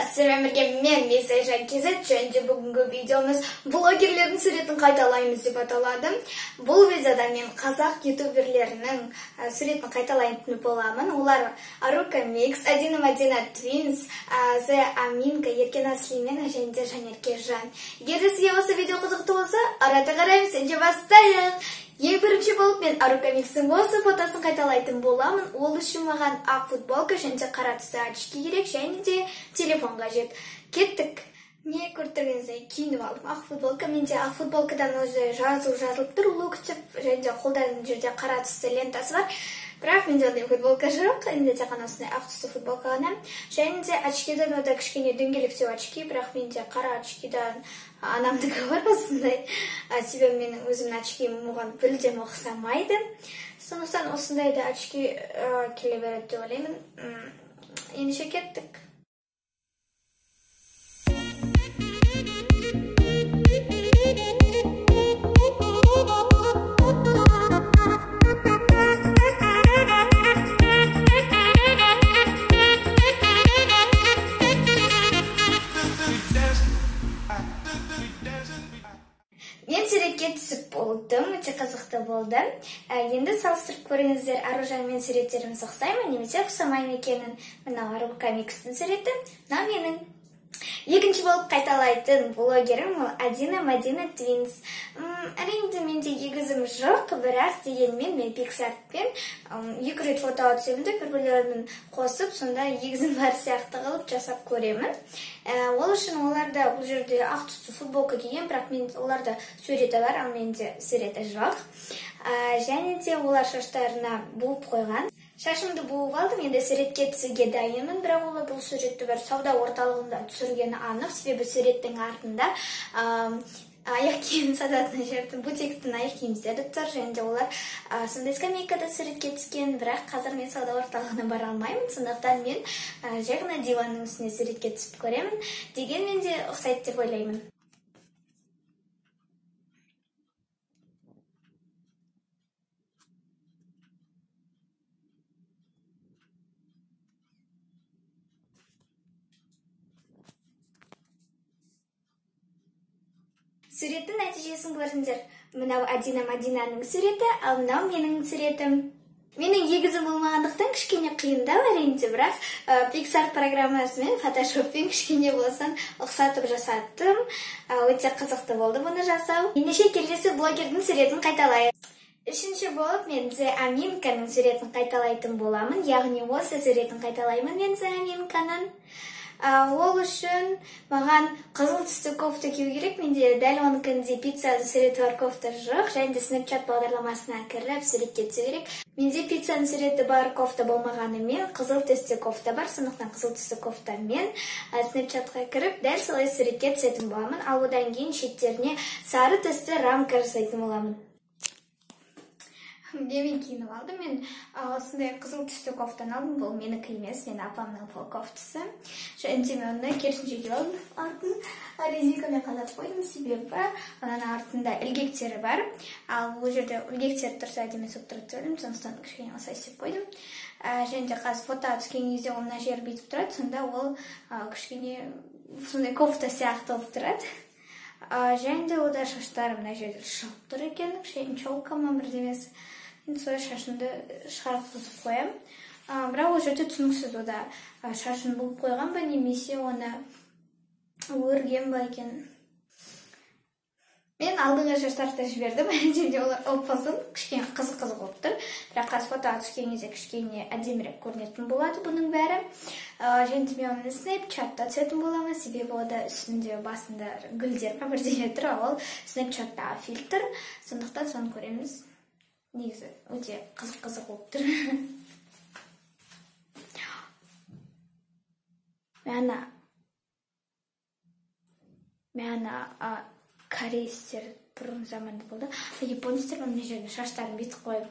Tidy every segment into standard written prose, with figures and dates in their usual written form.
Сіздермен бірге мен Месайжан Кезет, және бүгінгі видеомыз блогерлердің суретін қайталаймыз деп аталады. Бұл видеода мен қазақ ютуберлерінің суретін қайталайтын боламын. Олар Арука Микс, Адина Мадина Твинс, Зе Аминка, Еркена Слимена және де Жанерке Жан. Егер де сізге осы видео қызықты болса, арата қараймыз, енді бастайық. Ең бірінші болып мен Арука Микстің осы фотосын қайталайтын боламын. Ол үшін маған ақ футболка және де қара түсті очки керек, және де телефон қажет. Кеттік. Не көрдіңіздей киініп алдым. Ақ футболка. Менде ақ футболкадан өзі жазылып тұр, лук деп, және де қолдан жерде қара түсті лентасы бар. Бірақ менде ондай футболка жоқ, енді тек қана осындай ақ түсті футболка ғана. Және де очкидан ода кішкене дөңгелектеу очки, бірақ менде қара очкидан анамдікі бар осындай. Себебі менің өзімнің очкиім оған мүлдем ұқсамайды. Сондықтан осындайды очки келе береді деп ойлаймын. Ендеше кеттік. Мен суретке түсіп болдым, өте қызықты болды. Енді салыстырып көріңіздер, Аружан мен суреттеріміз ұқсай ма, немесе ұқсамай ма екенін. Мынау Арука Микстің суреті, мынау менің. Екінші болып қайталайтын блогерім ол Адина Мадина Твинс. Әрине менде егізім жоқ, бірақ дегенмен мен Пиксартпен екі рет фото түсемін де бір-бірлерін қосып, сонда егізім бар сияқты қылып жасап көремін. Ол үшін оларда бұл жерде ақ түсті футболка киген, бірақ мен оларда суреті бар, ал менде суреті жоқ. Және де олар шаштарына буып қойған. Шашымды буып алдым, енді суретке түсуге дайынмын, бірақ олар бұл суретті бір сауда орталығында түсіргені анық, себебі суреттің артында аяқ киім сататын жердің бутиктің аяқ киімдері тұр, және де олар сондай скамейкада суретке түскен, бірақ қазір мен сауда орталығына бара алмаймын, сондықтан мен жай ғана диванның үстіне суретке түсіп көремін. Дегенмен де ұқсайды деп ойлаймын. Суреттің нәтижесін көріңдер. Мынау Адина Мадинаның суреті, ал мынау менің суретім. Менің егізім болмағандықтан кішкене қиындау әрине, бірақ Pixar программасымен фотошоппен кішкене болсын ұқсатып жасаттым. Өте қызықты болды бұны жасау. Ендеше келесі блогердің суретін қайталайық. Үшінші болып мен Зе Аминканың суретін қайталайтын боламын, яғни осы суретін қайталаймын мен Зе Аминканың. Ол үшін маған қызыл түсті кофта кию керек. Менде дәл оныкіндей пиццаның суреті бар кофта жоқ, және де Snapchat бағдарламасына кіріп суретке түсу керек. Менде пиццаның суреті бар кофта болмағанымен қызыл түсті кофта бар, сондықтан қызыл түсті кофтамен Snapchatқа кіріп дәл солай суретке түсетін боламын. Ал одан кейін шеттеріне сары түсті рамка жасайтын боламын. Мен киініп алдым, мен осындай қызыл түсті кофтаны алдым, бұл менікі емес, мен апамның бұл кофтасы. Және де мен оны керісінше киіп алдым, артын резинкамен қадап қойдым, себебі ананың артында ілгектері бар. Ал бұл жерде ілгектері тұрса әдемі соқ тұрады деп ойлаймын, сондықтан кішкене осылай істеп қойдым. Және де қазір фото түскен кезде ол мына жер бүйтіп тұрады, сонда ол кішкене сондай кофта сияқты болып тұрады. Және де ода шаштарым мына жерде шығып тұр екен, кішкене челкама бірдемесі. Енді солай шашымды шығарып қосып қоям. Бірақ ол жерде түсініксіз, ода шашын болып қойған ба, немесе оны өрген ба екен. Мен алдыңғы шаштарды жібердім, және олар оппасын кішкене қызық болып тұр. Бірақ қазір фото түскен кезде кішкене әдемірек көрінетін болады бұның бәрі. Және де мен оны Snapchatта түсетін боламын, себебі ода үстінде басында гүлдер бірдеңе тұр, ол Snapchatта фильтр, сондықтан соны көреміз. Негізі өте қызық болып тұр. Мен корейстер бұрын заманда болды. Японстер мына жерде шаштарын бүйтіп қойып.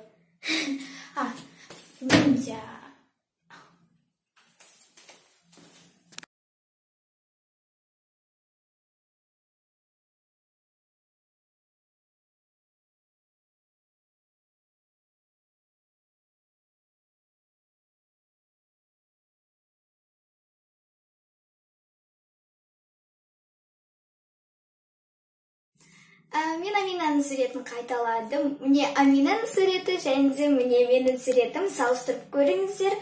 Ниндзя. Мен Аминаның суретін қайталадым. Міне Аминаның суреті және де міне менің суретім, салыстырып көріңіздер.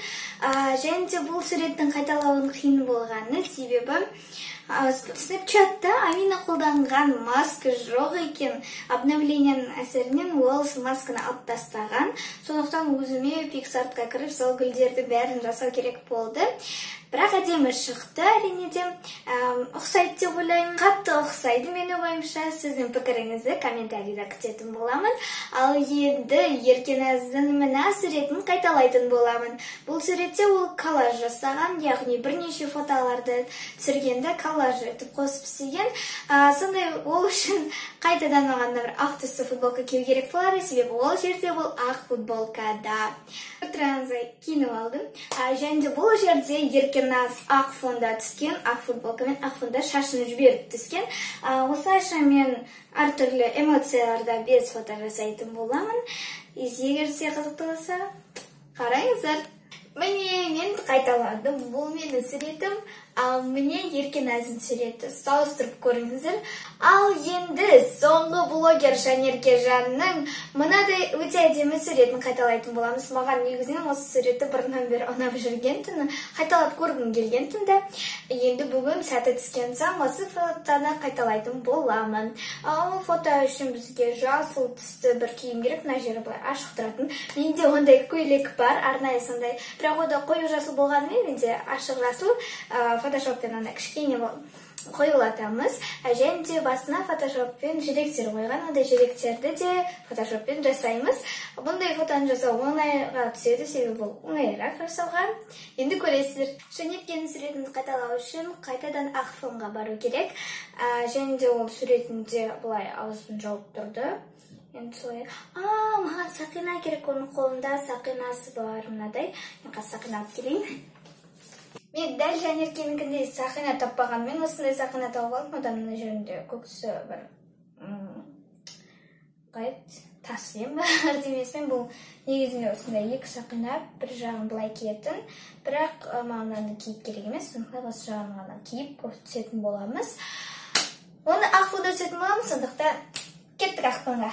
Және де бұл суреттің қайталауының қиын болғаны себебі Снапчатта Амина қолданған маска жоқ екен. Обновленияның әсерінен ол масканы алып тастаған. Сондықтан өзіме PicsArtқа кіріп сол гүлдерді бәрін жасау керек болды. Бірақ әдемі шықты, әрине де ұқсайды деп ойлаймын. Қатты ұқсайды менің ойымша. Сіздің пікіріңізді комментарийда күтетін боламын. Ал енді Еркеназның мына суретін қайталайтын боламын. Бұл суретте ол коллаж жасаған, яғни бірнеше фотоларды түсіргенде коллаж етіп қосып істеген. Сондай ол үшін қайтадан оған бір ақ түсті футболка кию керек болады, себебі ол жерде бұл ақ футболкада. Киініп алдым. Және де бұл жерде Еркеназ ақ фонда түскен, ақ футболкамен ақ фонда шашын жіберіп түскен. Осылайша мен әртүрлі эмоцияларда 5 фото жасайтын боламын. Егер сізге қызықты болса, қараңыздар. Міне мен қайталадым. Бұл менің суретім, ал міне Еркеназның суреті. Салыстырып көріңіздер. Ал енді соңғы блогер Жанеркежанның мынадай өте әдемі суретін қайталайтын боламыз. Маған негізінен осы суреті бұрыннан бері ұнап жүрген түні, қайталап көргім келген түнді. Енді бүгін сәті түскен соң осы фотоны қайталайтын боламын. Фото үшін бізге жасыл түсті бір киім керек, мына жері былай ашық тұратын. Менде ондай көйлек бар, арнайы сондай. Бірақ ода қою жасыл болғанымен менде ашық жасыл фотошоппен ана кішкене қойылатамыз. Және де басына фотошоппен жүректер қойған, ондай жүректерді де фотошоппен жасаймыз. Бұндай фотоны жасау оңайға түседі, себебі бұл оңайырақ жасауға. Енді көресіздер. Жанеркенің суретін қайталау үшін қайтадан ақ фонға бару керек. Және де ол суретінде бұлай ауызын жауып тұрды. Енді солай. Маған сақина керек, оның қолында сақинасы бар мынадай. Мен қазір сақина алып келейін. Мен дәл Жанеркенікіндей сақина таппаған. Мен осындай сақина тауып алдым. Одан мына жерінде көксі бір таспен бар демесмен. Бұл негізінде осындай 2 сақина, бір жағын былай киетін. Бірақ мағынаны киіп керек емес. Сондықтан осы жағын ғана киіп түсетін боламыз. Оны ақ фонда түсетін боламыз. Сондықтан кеттік ақ фонға.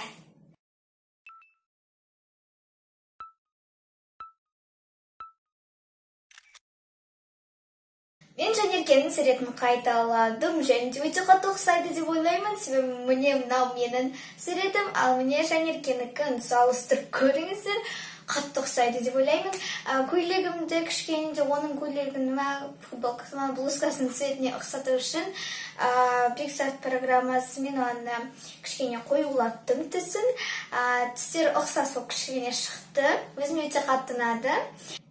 Мен Жанеркенің суретін қайталадым, және де өте қатты ұқсайды деп ойлаймын, себебі міне мынау менің суретім, ал міне Жанеркенікін салыстырып көріңіздер, қатты ұқсайды деп ойлаймын. Көйлегімді кішкене де оның көйлегін футболкасына блузкасының цветіне ұқсату үшін PicsArt программасымен оны кішкене қоюлаттым түсін. Түстер ұқсас болып кішкене шықты. Өзіме өте қатты ұнады.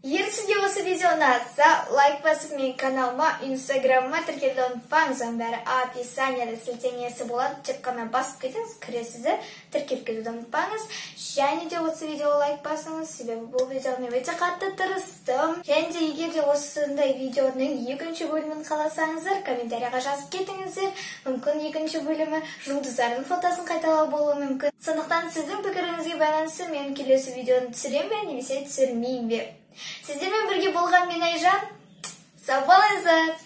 Егер сізге осы видео ұнаса, лайк басып менің каналыма, инстаграмыма тіркелуді ұмытпаңыз. Оның бәрі описанияда сілтемесі болады. Тек қана басып кетіңіз, кіресіздер, тіркеліп кетуді ұмытпаңыз. Және де осы видео лайк басыңыз, себебі бұл видеоны өте қатты тырыстым. Және де егер де осындай видеоның екінші бөлімін қаласаңыздар, комментарияға жазып кетіңіздер. Мүмкін екінші бөлімі жұлдыздардың фотосын қайталау болуы мүмкін. Сондықтан сіздің пікіріңізге байланысты мен келесі видеоны түсірем бе, немесе түсірмеймін бе? Сіздермен бірге болған мен Айжан. Сау болыңыздар!